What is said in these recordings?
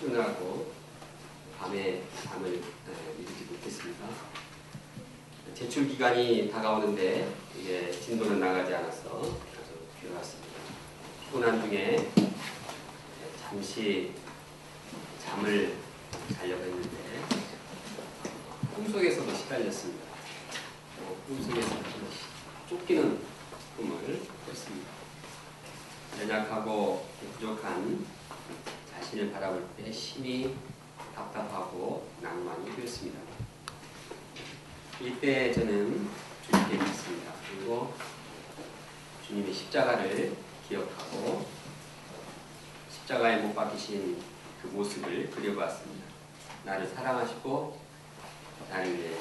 출근하고 밤에 잠을 이루지 못했습니다. 제출 기간이 다가오는데 이게 진도는 나가지 않아서 아주 괴로웠습니다. 피곤한 중에 잠시 잠을 자려고 했는데 꿈속에서도 시달렸습니다. 꿈속에서 쫓기는 꿈을 꿨습니다. 연약하고 부족한 자신을 바라볼 때 심히 답답하고 낭만이 되었습니다. 이때 저는 주님께 묻습니다. 그리고 주님의 십자가를 기억하고 십자가에 못 박히신 그 모습을 그려봤습니다. 나를 사랑하시고 나를 위해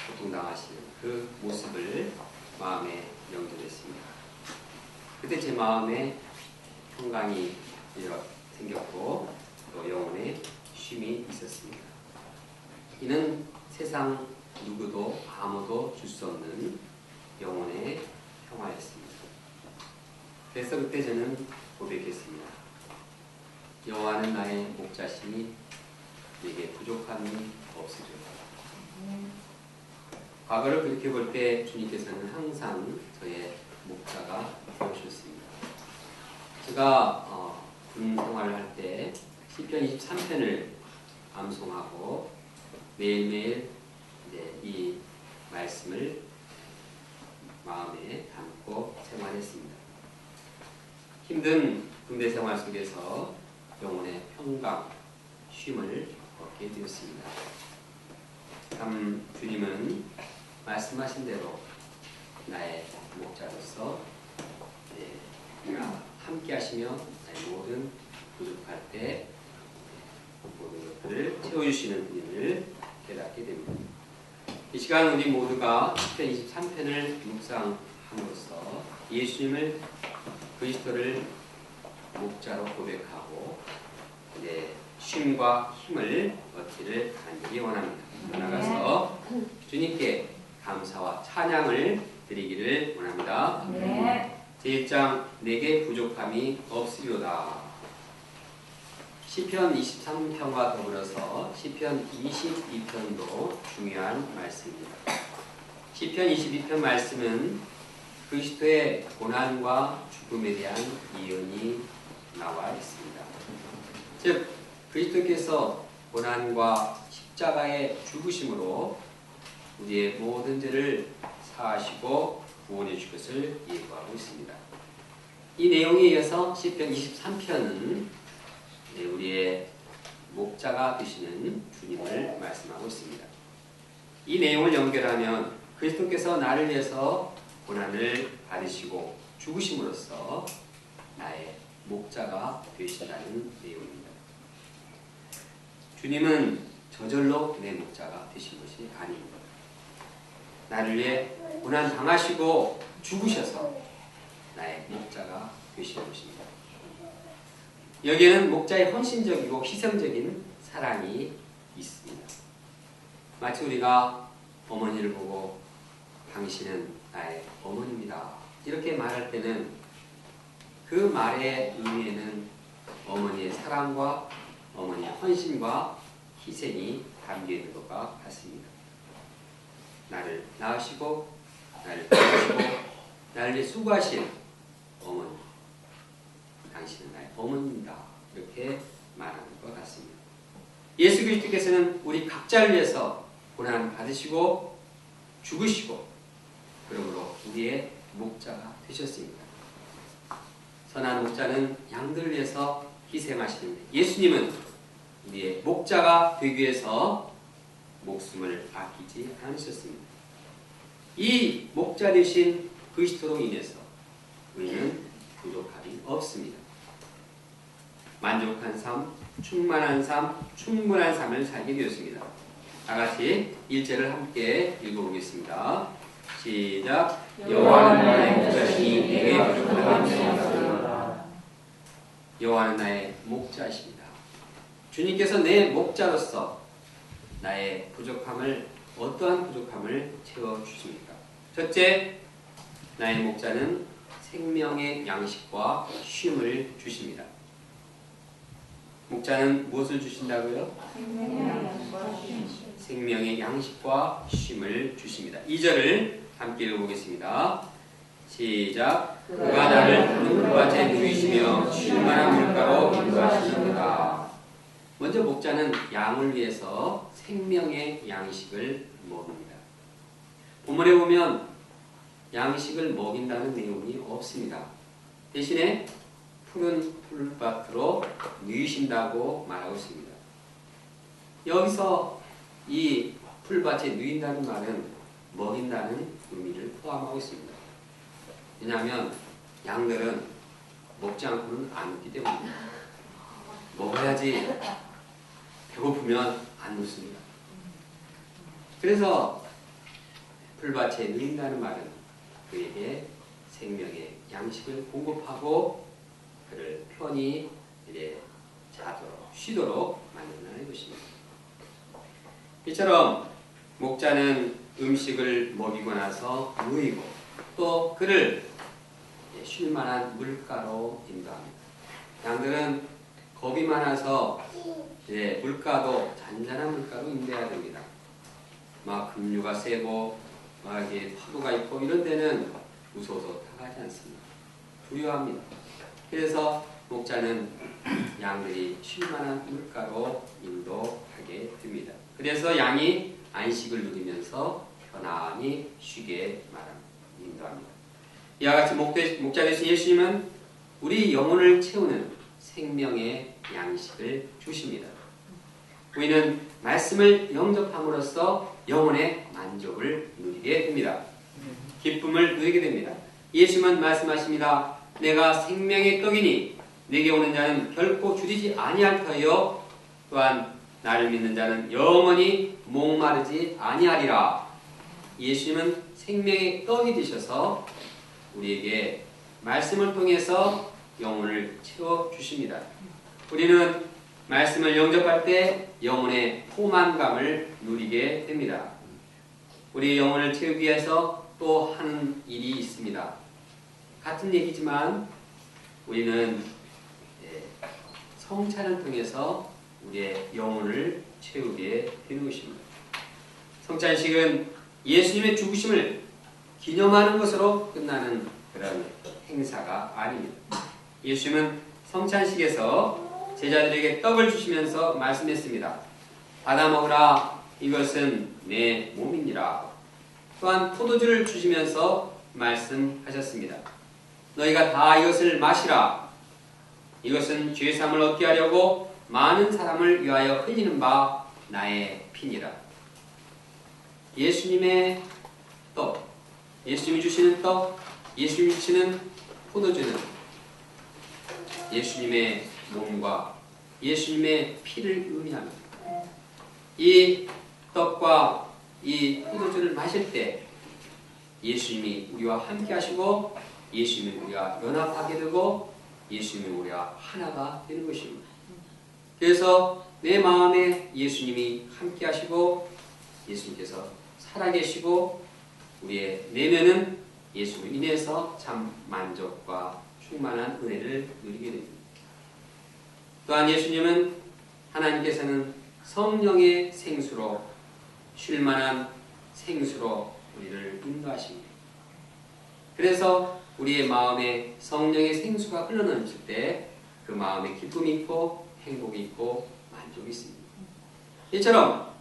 고통당하시는 그 모습을 마음에 연결했습니다. 그때 제 마음에 평강이 생겼고 또 영혼에 쉼이 있었습니다. 이는 세상 누구도 아무도 줄 수 없는 영혼의 평화였습니다. 그래서 그때 저는 고백했습니다. 여호와는 나의 목자시니 내게 부족함이 없으리로다. 과거를 그렇게 볼 때 주님께서는 항상 저의 목자가 되어주셨습니다. 제가 군 생활을 할 때 시편 23편을 암송하고 매일매일 이 말씀을 마음에 담고 생활했습니다. 힘든 군대 생활 속에서 영혼의 평강, 쉼을 얻게 되었습니다. 참 주님은 말씀하신 대로 나의 목자로서 함께 하시며 나의 모든 부족할 때 모든 것들을 채워주시는 분임을 깨닫게 됩니다. 이 시간 우리 모두가 시편 23편을 묵상함으로써 예수님을 그리스도를 목자로 고백하고 쉼과 힘을 얻기를 간절히 원합니다. 나아가서 주님께 감사와 찬양을 드리기를 원합니다. 제1장 내게 부족함이 없으리로다. 시편 23편과 더불어서 시편 22편도 중요한 말씀입니다. 시편 22편 말씀은 그리스도의 고난과 죽음에 대한 예언이 나와 있습니다. 즉 그리스도께서 고난과 십자가의 죽으심으로 우리의 모든 죄를 사하시고 구원해 줄 것을 예고하고 있습니다. 이 내용에 이어서 시편 23편은 우리의 목자가 되시는 주님을 말씀하고 있습니다. 이 내용을 연결하면 그리스도께서 나를 위해서 고난을 받으시고 죽으심으로써 나의 목자가 되신다는 내용입니다. 주님은 저절로 내 목자가 되신 것이 아닙니다. 나를 위해 고난 당하시고 죽으셔서 나의 목자가 되시는 것입니다. 여기에는 목자의 헌신적이고 희생적인 사랑이 있습니다. 마치 우리가 어머니를 보고 당신은 나의 어머니입니다. 이렇게 말할 때는 그 말의 의미에는 어머니의 사랑과 어머니의 헌신과 희생이 담겨있는 것과 같습니다. 나를 낳으시고 나를 키우시고 나를 위해 수고하신 어머니, 당신은 나의 어머니입니다. 이렇게 말하는 것 같습니다. 예수 그리스도께서는 우리 각자를 위해서 고난 받으시고 죽으시고 그러므로 우리의 목자가 되셨습니다. 선한 목자는 양들을 위해서 희생하시는데 예수님은 우리의 목자가 되기 위해서 목숨을 아끼지 않으셨습니다. 이 목자 되신 그리스도로 인해서 우리는 부족함이 없습니다. 만족한 삶, 충만한 삶, 충분한 삶을 살게 되었습니다. 다같이 1절을 함께 읽어보겠습니다. 시작. 여호와는 나의 목자시니 내게 부족함이 없으리로다. 여호와는 나의 목자이십니다. 주님께서 내 목자로서 나의 부족함을 어떠한 부족함을 채워주십니까? 첫째, 나의 목자는 생명의 양식과 쉼을 주십니다. 목자는 무엇을 주신다고요? 생명의 양식과 쉼을 주십니다. 2절을 함께 읽어보겠습니다. 시작. 그가 나를 푸른 풀밭에 누이시며 쉴만한 물가로 인도하시는도다. 먼저 목자는 양을 위해서 생명의 양식을 먹입니다. 본문에 보면 양식을 먹인다는 내용이 없습니다. 대신에 푸른 풀밭으로 누이신다고 말하고 있습니다. 여기서 이 풀밭에 누인다는 말은 먹인다는 의미를 포함하고 있습니다. 왜냐하면 양들은 먹지 않고는 안 눕기 때문입니다. 먹어야지 배고프면 안 눕습니다. 그래서 풀밭에 누인다는 말은 그에게 생명의 양식을 공급하고 그를 편히 자도록 쉬도록 만든다는 것입니다. 이처럼 목자는 음식을 먹이고 나서 누이고 또 그를 쉴 만한 물가로 인도합니다. 양들은 겁이 많아서 물가도 잔잔한 물가로 인도해야 됩니다. 막 급류가 세고 막 이렇게 파도가 있고 이런 데는 무서워서 타가지 않습니다. 두려워합니다. 그래서 목자는 양들이 쉴 만한 물가로 인도하게 됩니다. 그래서 양이 안식을 누리면서 편안히 쉬게 인도합니다. 이와 같이 목자 되신 예수님은 우리 영혼을 채우는 생명의 양식을 주십니다. 우리는 말씀을 영접함으로써 영혼의 만족을 누리게 됩니다. 기쁨을 누리게 됩니다. 예수님은 말씀하십니다. 내가 생명의 떡이니 내게 오는 자는 결코 주리지 아니할 터이요 또한 나를 믿는 자는 영원히 목마르지 아니하리라. 예수님은 생명의 떡이 되셔서 우리에게 말씀을 통해서 영혼을 채워주십니다. 우리는 말씀을 영접할 때 영혼의 포만감을 누리게 됩니다. 우리 영혼을 채우기 위해서 또 하는 일이 있습니다. 같은 얘기지만 우리는 성찬을 통해서 우리의 영혼을 채우게 되는 것입니다. 성찬식은 예수님의 죽으심을 기념하는 것으로 끝나는 그런 행사가 아닙니다. 예수님은 성찬식에서 제자들에게 떡을 주시면서 말씀했습니다. 받아 먹으라, 이것은 내 몸이니라. 또한 포도주를 주시면서 말씀하셨습니다. 너희가 다 이것을 마시라. 이것은 죄사함을 얻게 하려고 많은 사람을 위하여 흘리는 바 나의 피니라. 예수님의 떡, 예수님이 주시는 떡, 예수님이 주시는 포도주는 예수님의 몸과 예수님의 피를 의미합니다. 이 떡과 이 포도주를 마실 때 예수님이 우리와 함께 하시고 예수님이 우리와 연합하게 되고 예수님이 우리와 하나가 되는 것입니다. 그래서 내 마음에 예수님이 함께 하시고 예수님께서 살아계시고 우리의 내면은 예수를 인해서 참 만족과 충만한 은혜를 누리게 됩니다. 또한 예수님은 하나님께서는 성령의 생수로 쉴만한 생수로 우리를 인도하십니다. 그래서 우리의 마음에 성령의 생수가 흘러넘칠 때 그 마음에 기쁨이 있고 행복이 있고 만족이 있습니다. 이처럼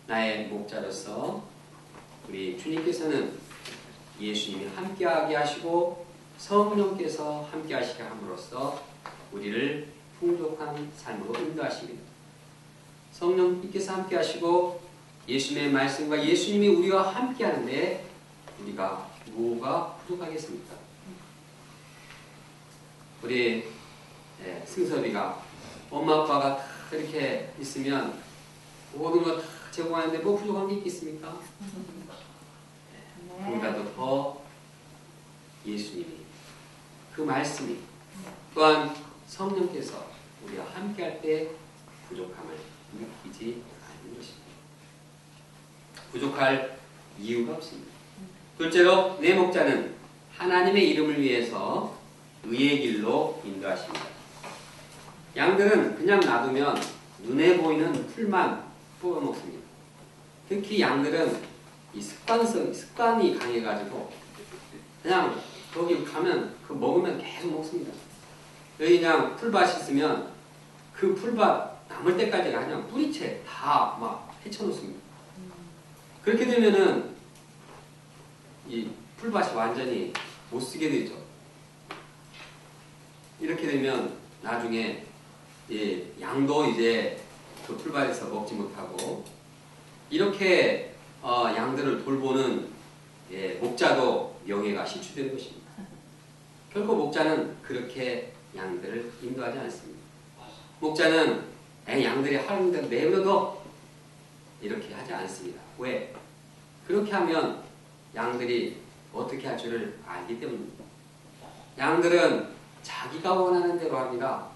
나의 목자로서 우리 주님께서는 예수님이 함께하게 하시고 성령께서 함께하시게 함으로써 우리를 풍족한 삶으로 인도하십니다. 성령님께서 함께하시고 예수님의 말씀과 예수님이 우리와 함께하는데 우리가 뭐가 부족하겠습니까? 우리 승섭이가 엄마 아빠가 다 이렇게 있으면 모든 거 다 제공하는데 뭐 부족한 게 있겠습니까? 그보다도 더 예수님이 그 말씀이 또한 성령께서 우리와 함께할 때 부족함을 느끼지 않는 것입니다. 부족할 이유가 없습니다. 둘째로 내 목자는 하나님의 이름을 위해서 의의 길로 인도하십니다. 양들은 그냥 놔두면 눈에 보이는 풀만 뽑아먹습니다. 특히 양들은 이 습관이 강해가지고 그냥 거기 가면 그 먹으면 계속 먹습니다. 여기 그냥 풀밭이 있으면 그 풀밭 남을 때까지 그냥 뿌리채 다 막 헤쳐놓습니다. 그렇게 되면은 이 풀밭이 완전히 못 쓰게 되죠. 이렇게 되면 나중에 양도 이제 그 풀밭에서 먹지 못하고 이렇게 양들을 돌보는 목자도 명예가 실추되는 것입니다. 결코 목자는 그렇게 양들을 인도하지 않습니다. 목자는 양들이 하는 대로 내버려둬 이렇게 하지 않습니다. 왜? 그렇게 하면 양들이 어떻게 할 줄을 알기 때문입니다. 양들은 자기가 원하는 대로 합니다.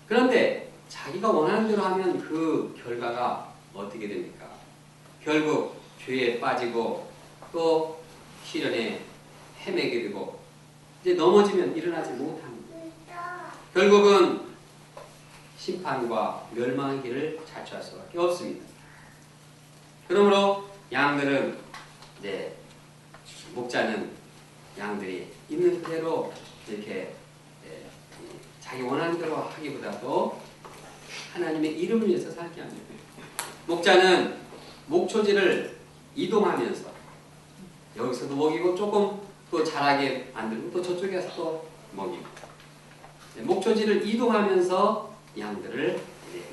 그런데 자기가 원하는 대로 하면 그 결과가 어떻게 됩니까? 결국 죄에 빠지고 또 시련에 헤매게 되고 이제 넘어지면 일어나지 못합니다. 결국은 심판과 멸망의 길을 자초할 수밖에 없습니다. 그러므로 양들은 이제 목자는 양들이 있는 그대로 이렇게 자기 원하는 대로 하기보다도 하나님의 이름을 위해서 살게 합니다. 목자는 목초지를 이동하면서 여기서도 먹이고 조금 또 자라게 만들고 또 저쪽에서 또 먹이고 목초지를 이동하면서 양들을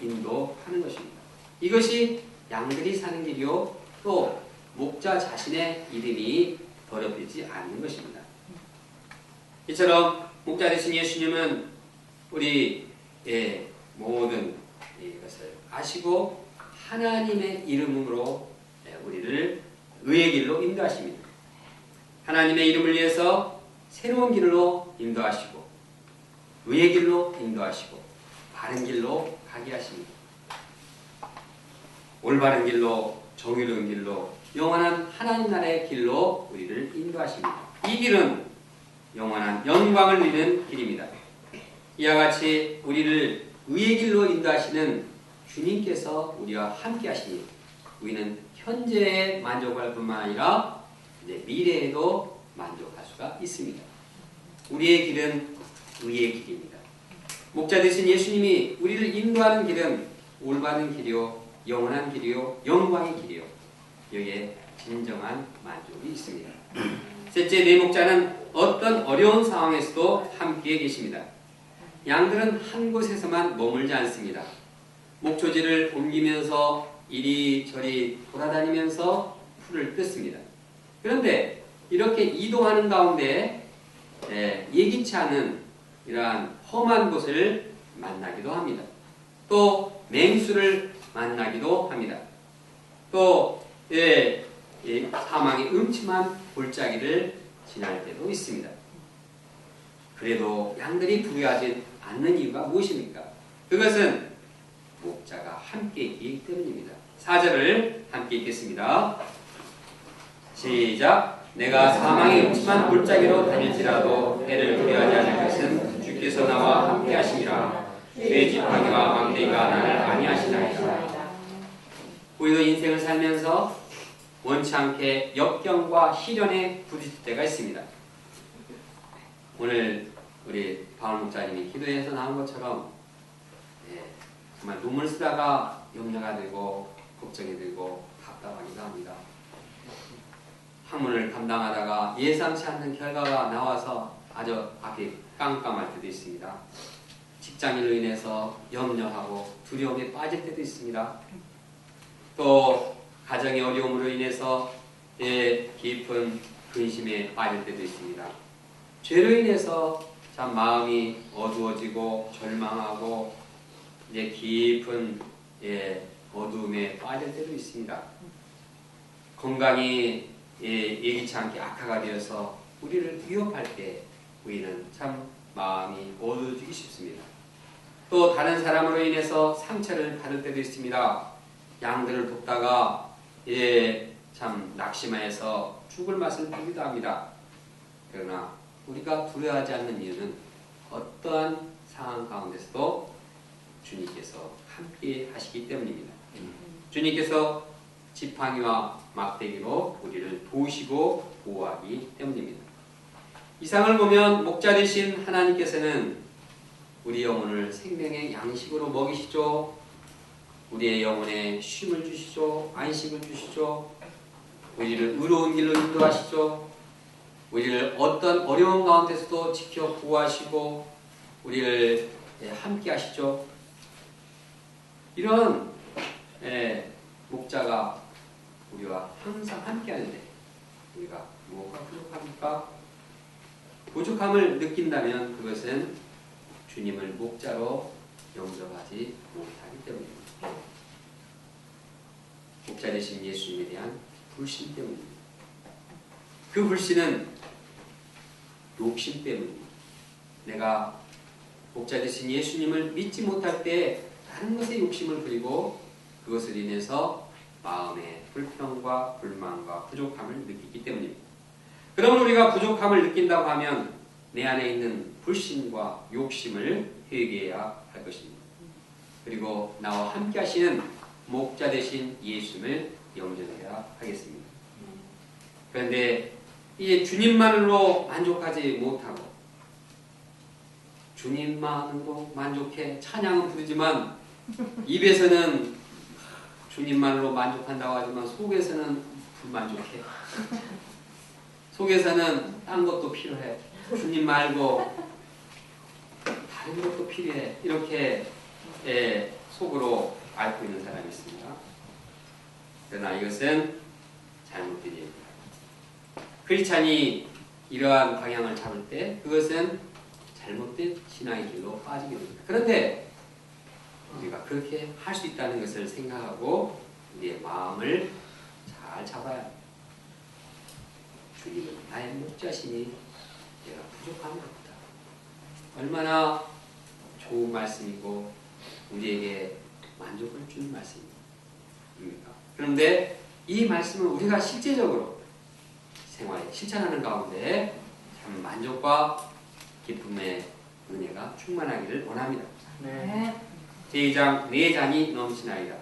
인도하는 것입니다. 이것이 양들이 사는 길이요 또 목자 자신의 이름이 더럽히지 않는 것입니다. 이처럼 목자 되신 예수님은 우리 모든 이것을 아시고 하나님의 이름으로 우리를 의의 길로 인도하십니다. 하나님의 이름을 위해서 새로운 길로 인도하시고 의의 길로 인도하시고 바른 길로 가게 하십니다. 올바른 길로 정의로운 길로 영원한 하나님 나라의 길로 우리를 인도하십니다. 이 길은 영원한 영광을 누리는 길입니다. 이와 같이 우리를 의의 길로 인도하시는 주님께서 우리와 함께 하시니 우리는 현재에 만족할 뿐만 아니라 미래에도 만족할 수가 있습니다. 우리의 길은 의의 길입니다. 목자 되신 예수님이 우리를 인도하는 길은 올바른 길이요 영원한 길이요 영광의 길이요 여기에 진정한 만족이 있습니다. 셋째, 내 목자는 어떤 어려운 상황에서도 함께 계십니다. 양들은 한 곳에서만 머물지 않습니다. 목초지를 옮기면서 이리저리 돌아다니면서 풀을 뜯습니다. 그런데 이렇게 이동하는 가운데 예기치 않은 이러한 험한 곳을 만나기도 합니다. 또 맹수를 만나기도 합니다. 또 사망의 음침한 골짜기를 지날 때도 있습니다. 그래도 양들이 두려워하지 않는 이유가 무엇입니까? 그것은 목자가 함께 있기 때문입니다. 4절을 함께 읽겠습니다. 시작. 내가 사망의 음침한 골짜기로 다닐지라도 해를 두려워하지 않을 것은 주께서 나와 함께 하심이라. 죄의 지팡이와 망대가 나를 안위하시나이다. 우리도 인생을 살면서 원치 않게 역경과 시련에 부딪힐 때가 있습니다. 오늘 우리 바울 목사님이 기도해서 나온 것처럼 정말 눈물 쓰다가 염려가 되고 걱정이 되고 답답하기도 합니다. 학문을 감당하다가 예상치 않는 결과가 나와서 아주 앞이 깜깜할 때도 있습니다. 직장인으로 인해서 염려하고 두려움에 빠질 때도 있습니다. 또 가정의 어려움으로 인해서 깊은 근심에 빠질 때도 있습니다. 죄로 인해서 참 마음이 어두워지고 절망하고 이제 깊은 어두움에 빠질 때도 있습니다. 건강이 예기치 않게 악화가 되어서 우리를 위협할 때 우리는 참 마음이 어두워지기 쉽습니다. 또 다른 사람으로 인해서 상처를 받을 때도 있습니다. 양들을 돕다가 참 낙심해서 죽을 맛을 보기도 합니다. 그러나 우리가 두려워하지 않는 이유는 어떠한 상황 가운데서도 주님께서 함께 하시기 때문입니다. 주님께서 지팡이와 막대기로 우리를 도우시고 보호하기 때문입니다. 이상을 보면 목자 되신 하나님께서는 우리 영혼을 생명의 양식으로 먹이시죠. 우리의 영혼에 쉼을 주시죠. 안식을 주시죠. 우리를 의로운 길로 인도하시죠. 우리를 어떤 어려운 가운데서도 지켜 보호하시고 우리를 함께 하시죠. 이런 목자가 우리와 항상 함께 하는데 우리가 뭐가 부족합니까? 부족함을 느낀다면 그것은 주님을 목자로 영접하지 못하기 때문입니다. 목자 되신 예수님에 대한 불신 때문입니다. 그 불신은 욕심 때문입니다. 내가 목자 되신 예수님을 믿지 못할 때 다른 것에 욕심을 부리고 그것을 인해서 마음의 불평과 불만과 부족함을 느끼기 때문입니다. 그러면 우리가 부족함을 느낀다고 하면 내 안에 있는 불신과 욕심을 회개해야 할 것입니다. 그리고 나와 함께 하시는 목자 되신 예수님을 영접해야 하겠습니다. 그런데 이제 주님만으로 만족하지 못하고 주님만으로 만족해 찬양은 부르지만 입에서는 주님만으로 만족한다고 하지만 속에서는 불만족해. 속에서는 딴 것도 필요해. 주님 말고 다른 것도 필요해. 이렇게 속으로 앓고 있는 사람이 있습니다. 그러나 이것은 잘못된 일입니다. 크리스찬이 이러한 방향을 잡을 때 그것은 잘못된 신앙의 길로 빠지게 됩니다. 그런데 우리가 그렇게 할 수 있다는 것을 생각하고 우리의 마음을 잘 잡아야 합니다. 주님은 나의 목자시니 내가 부족함이 없다. 얼마나 좋은 말씀이고 우리에게 만족을 주는 말씀입니다. 그런데 이 말씀을 우리가 실제적으로 생활에 실천하는 가운데 참 만족과 기쁨의 은혜가 충만하기를 원합니다. 네. 제2장 내 잔이 넘치나이다.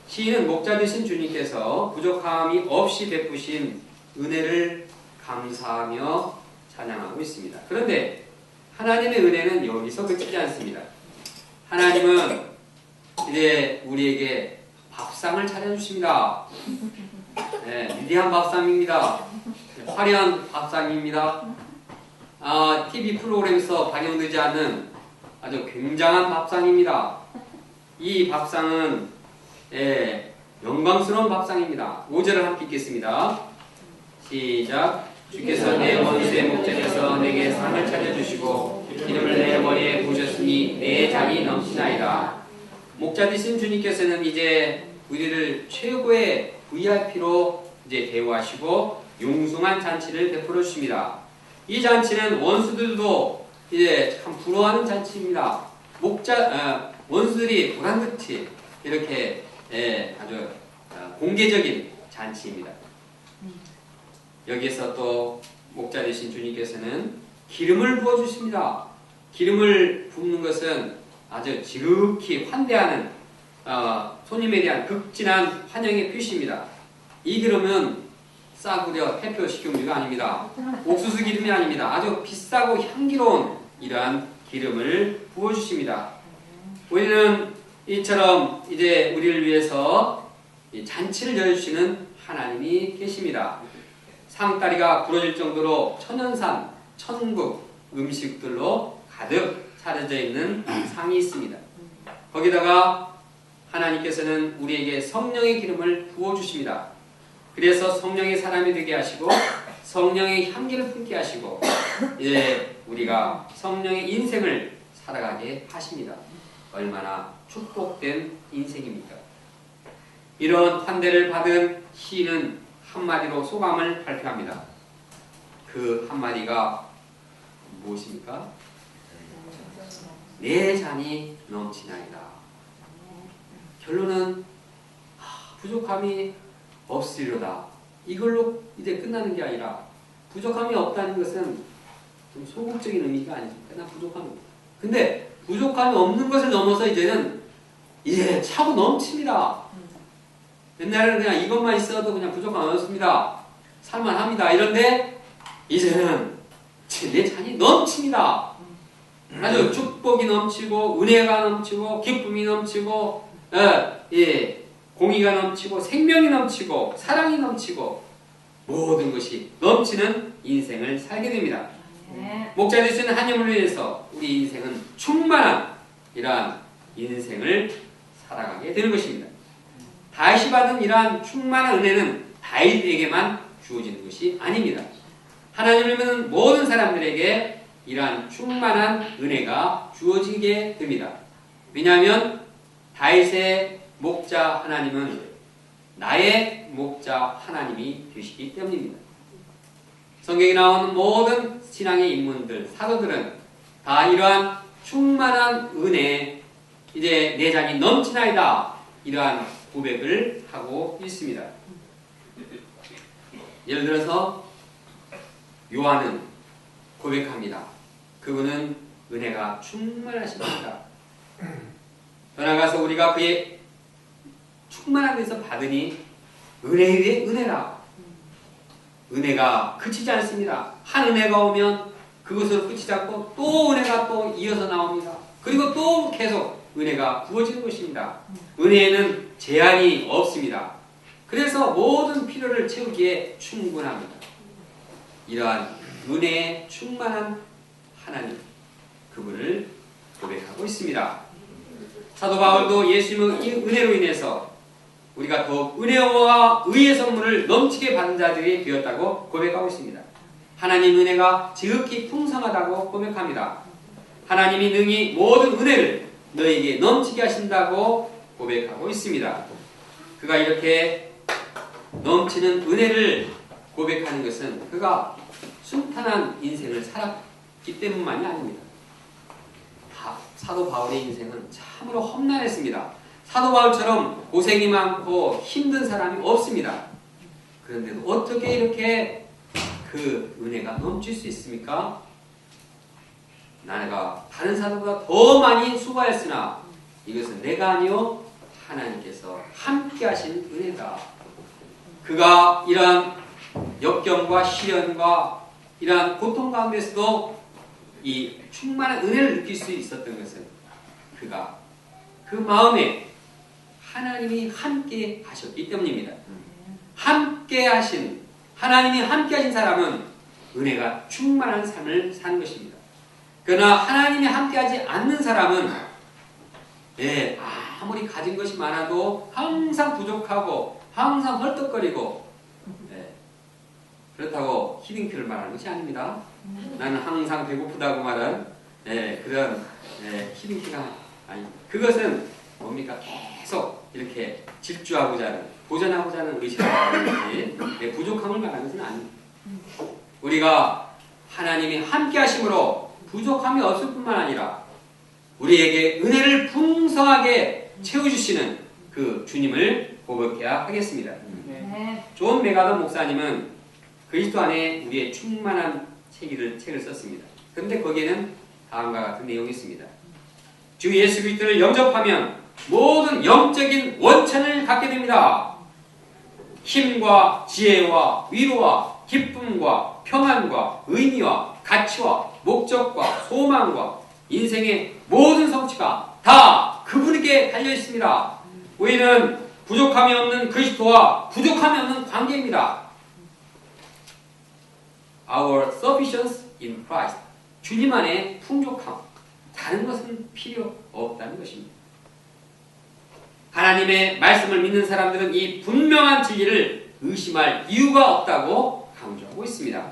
시인은 목자 되신 주님께서 부족함이 없이 베푸신 은혜를 감사하며 찬양하고 있습니다. 그런데 하나님의 은혜는 여기서 그치지 않습니다. 하나님은 이제 우리에게 밥상을 차려주십니다. 네, 위대한 밥상입니다. 화려한 밥상입니다. TV 프로그램에서 방영되지 않는 아주 굉장한 밥상입니다. 이 밥상은 영광스러운 밥상입니다. 5절을 함께 읽겠습니다. 시작. 주께서 내 원수의 목전에서 내게 상을 차려주시고 기름을 내 머리에 부으셨으니 내 잔이 넘치나이다. 목자 되신 주님께서는 이제 우리를 최고의 VIP로 이제 대우하시고 융숭한 잔치를 베풀어 주십니다. 이 잔치는 원수들도 이제 참 부러워하는 잔치입니다. 원수들이 보란듯이 이렇게 아주 공개적인 잔치입니다. 여기에서 또 목자 되신 주님께서는 기름을 부어 주십니다. 기름을 붓는 것은 아주 지극히 환대하는 손님에 대한 극진한 환영의 표시입니다. 이 기름은 싸구려 해표 식용유가 아닙니다. 옥수수 기름이 아닙니다. 아주 비싸고 향기로운 이러한 기름을 부어주십니다. 우리는 이처럼 이제 우리를 위해서 잔치를 열어주시는 하나님이 계십니다. 상다리가 부러질 정도로 천연산, 천국 음식들로 가득 차려져 있는 상이 있습니다. 거기다가 하나님께서는 우리에게 성령의 기름을 부어주십니다. 그래서 성령의 사람이 되게 하시고 성령의 향기를 품게 하시고 이제 우리가 성령의 인생을 살아가게 하십니다. 얼마나 축복된 인생입니까? 이런 환대를 받은 시인은 한마디로 소감을 발표합니다. 그 한마디가 무엇입니까? 내 잔이 넘치나이다. 결론은 부족함이 없으리로다. 이걸로 이제 끝나는 게 아니라 부족함이 없다는 것은 좀 소극적인 의미가 아니죠. 나 부족함이 없다. 근데 부족함이 없는 것을 넘어서 이제는 이제 차고 넘칩니다. 옛날에는 그냥 이것만 있어도 그냥 부족함 없습니다. 살만합니다. 이런데 이제는 내 잔이 넘칩니다. 아주 축복이 넘치고 은혜가 넘치고 기쁨이 넘치고 공의가 넘치고 생명이 넘치고 사랑이 넘치고 모든 것이 넘치는 인생을 살게 됩니다. 목자 되시는 하나님을 위해서 우리 인생은 충만한 이러한 인생을 살아가게 되는 것입니다. 다윗이 받은 이러한 충만한 은혜는 다윗에게만 주어지는 것이 아닙니다. 하나님을 믿는 모든 사람들에게 이러한 충만한 은혜가 주어지게 됩니다. 왜냐하면 다윗의 목자 하나님은 나의 목자 하나님이 되시기 때문입니다. 성경에 나오는 모든 신앙의 인물들, 사도들은 다 이러한 충만한 은혜, 이제 내 잔이 넘치나이다, 이러한 고백을 하고 있습니다. 예를 들어서 요한은 고백합니다. 그분은 은혜가 충만하십니다. 더 나아가서 우리가 그의 충만한 데서 받으니 은혜 위에 은혜라. 은혜가 그치지 않습니다. 한 은혜가 오면 그것으로 끝이 잡고 또 은혜가 또 이어서 나옵니다. 그리고 또 계속 은혜가 부어지는 것입니다. 은혜에는 제한이 없습니다. 그래서 모든 필요를 채우기에 충분합니다. 이러한 은혜에 충만한 하나님, 그분을 고백하고 있습니다. 사도 바울도 예수님의 이 은혜로 인해서 우리가 더욱 은혜와 의의 선물을 넘치게 받은 자들이 되었다고 고백하고 있습니다. 하나님 은혜가 지극히 풍성하다고 고백합니다. 하나님이 능히 모든 은혜를 너에게 넘치게 하신다고 고백하고 있습니다. 그가 이렇게 넘치는 은혜를 고백하는 것은 그가 순탄한 인생을 살았기 때문만이 아닙니다. 사도 바울의 인생은 참으로 험난했습니다. 사도 바울처럼 고생이 많고 힘든 사람이 없습니다. 그런데도 어떻게 이렇게 그 은혜가 넘칠 수 있습니까? 내가 다른 사람보다 더 많이 수고했으나 이것은 내가 아니요 하나님께서 함께 하신 은혜다. 그가 이러한 역경과 시련과 이러한 고통 가운데서도 이 충만한 은혜를 느낄 수 있었던 것은 그가 그 마음에 하나님이 함께 하셨기 때문입니다. 함께 하신, 하나님이 함께 하신 사람은 은혜가 충만한 삶을 사는 것입니다. 그러나 하나님이 함께 하지 않는 사람은 아무리 가진 것이 많아도 항상 부족하고 항상 헐떡거리고 그렇다고 히딩크를 말하는 것이 아닙니다. 나는 항상 배고프다고 말한 그런 히딩크가 아니, 그것은 뭡니까? 계속 이렇게 질주하고자 하는, 도전하고자 하는 의식이 부족함을 말하는 것은 아닙니다. 우리가 하나님이 함께 하심으로 부족함이 없을 뿐만 아니라 우리에게 은혜를 풍성하게 채워주시는 그 주님을 고백해야 하겠습니다. 존 메가더 목사님은 그리스도 안에 우리의 충만한 책을 썼습니다. 그런데 거기에는 다음과 같은 내용이 있습니다. 주 예수 그리스도를 영접하면 모든 영적인 원천을 갖게 됩니다. 힘과 지혜와 위로와 기쁨과 평안과 의미와 가치와 목적과 소망과 인생의 모든 성취가 다 그분에게 달려 있습니다. 우리는 부족함이 없는 그리스도와 부족함이 없는 관계입니다. Our sufficiency in Christ. 주님 안에 풍족함. 다른 것은 필요 없다는 것입니다. 하나님의 말씀을 믿는 사람들은 이 분명한 진리를 의심할 이유가 없다고 강조하고 있습니다.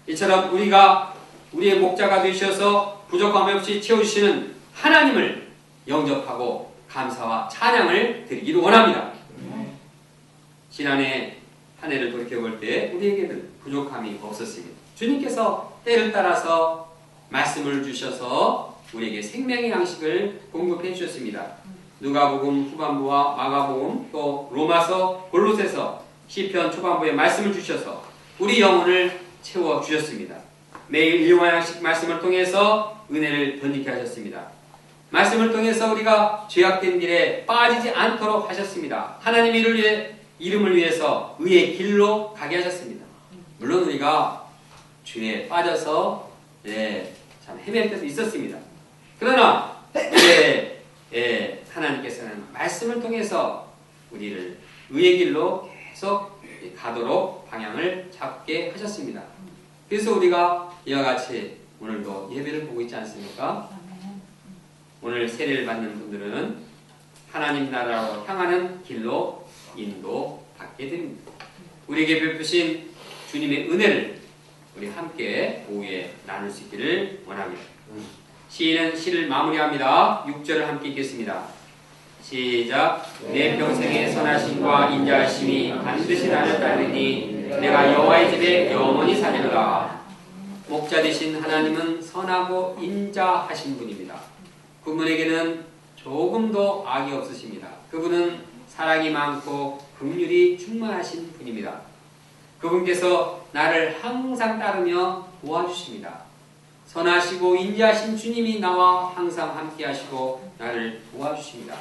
이처럼 우리가 우리의 목자가 되셔서 부족함 없이 채워주시는 하나님을 영접하고 감사와 찬양을 드리기를 원합니다. 지난해 한 해를 돌이켜볼 때 우리에게는 부족함이 없었습니다. 주님께서 때를 따라서 말씀을 주셔서 우리에게 생명의 양식을 공급해 주셨습니다. 누가복음 후반부와 마가복음 또 로마서 골로새서 시편 초반부에 말씀을 주셔서 우리 영혼을 채워 주셨습니다. 매일 일용할 양식 말씀을 통해서 은혜를 던지게 하셨습니다. 말씀을 통해서 우리가 죄악된 길에 빠지지 않도록 하셨습니다. 하나님의 이름을 위해서 의의 길로 가게 하셨습니다. 물론 우리가 죄에 빠져서 참 헤맬 때도 있었습니다. 그러나 하나님께서는 말씀을 통해서 우리를 의의 길로 계속 가도록 방향을 잡게 하셨습니다. 그래서 우리가 이와 같이 오늘도 예배를 보고 있지 않습니까? 오늘 세례를 받는 분들은 하나님 나라로 향하는 길로 인도받게 됩니다. 우리에게 베푸신 주님의 은혜를 우리 함께 오후에 나눌 수 있기를 원합니다. 시인은 시를 마무리합니다. 6절을 함께 읽겠습니다. 시작. 내 평생의 선하심과 인자하심이 반드시 나를 따르니 내가 여호와의 집에 영원히 살리로다. 목자 되신 하나님은 선하고 인자하신 분입니다. 그분에게는 조금도 악이 없으십니다. 그분은 사랑이 많고 긍휼이 충만하신 분입니다. 그분께서 나를 항상 따르며 도와주십니다. 선하시고 인자하신 주님이 나와 항상 함께 하시고 나를 도와주십니다.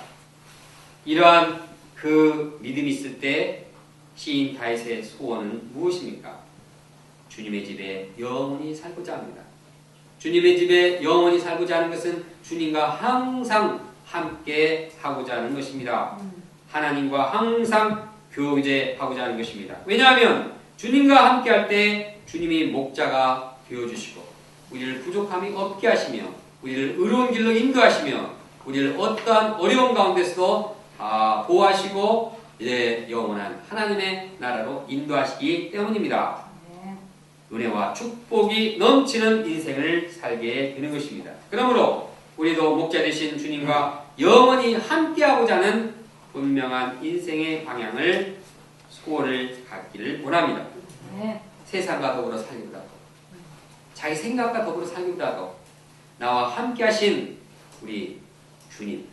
이러한 그 믿음이 있을 때 시인 다윗의 소원은 무엇입니까? 주님의 집에 영원히 살고자 합니다. 주님의 집에 영원히 살고자 하는 것은 주님과 항상 함께 하고자 하는 것입니다. 하나님과 항상 교제하고자 하는 것입니다. 왜냐하면 주님과 함께 할 때 주님이 목자가 되어주시고 우리를 부족함이 없게 하시며 우리를 의로운 길로 인도하시며 우리를 어떠한 어려운 가운데서도 보호하시고 영원한 하나님의 나라로 인도하시기 때문입니다. 은혜와 축복이 넘치는 인생을 살게 되는 것입니다. 그러므로 우리도 목자 되신 주님과 영원히 함께하고자 하는 분명한 인생의 방향을 소원을 갖기를 원합니다. 세상과 더불어 살기보다도 자기 생각과 더불어 살기보다도 나와 함께하신 우리 주님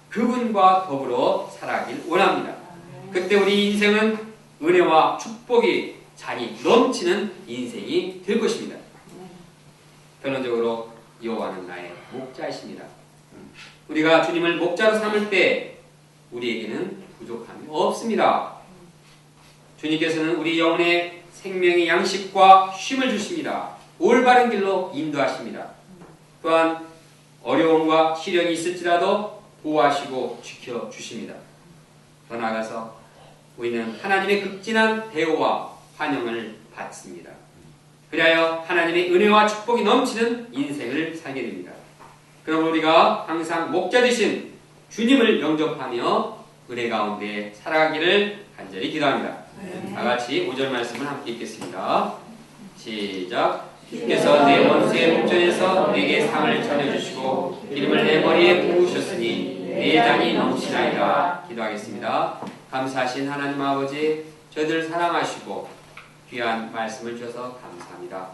그분과 더불어 살아가길 원합니다. 그때 우리 인생은 은혜와 축복이 잔이 넘치는 인생이 될 것입니다. 결론적으로 여호와는 나의 목자이십니다. 우리가 주님을 목자로 삼을 때 우리에게는 부족함이 없습니다. 주님께서는 우리 영혼의 생명의 양식과 쉼을 주십니다. 올바른 길로 인도하십니다. 또한 어려움과 시련이 있을지라도 보호하시고 지켜주십니다. 더 나아가서 우리는 하나님의 극진한 대우와 환영을 받습니다. 그리하여 하나님의 은혜와 축복이 넘치는 인생을 살게 됩니다. 그럼 우리가 항상 목자 되신 주님을 영접하며 은혜 가운데 살아가기를 간절히 기도합니다. 다 같이 5절 말씀을 함께 읽겠습니다. 시작. 주께서 내 원수의 목전에서 내게 상을 차려주시고 기름을 내 머리에 부으셨으니 내 잔이 넘치나이다. 기도하겠습니다. 감사하신 하나님 아버지, 저희들 사랑하시고 귀한 말씀을 주셔서 감사합니다.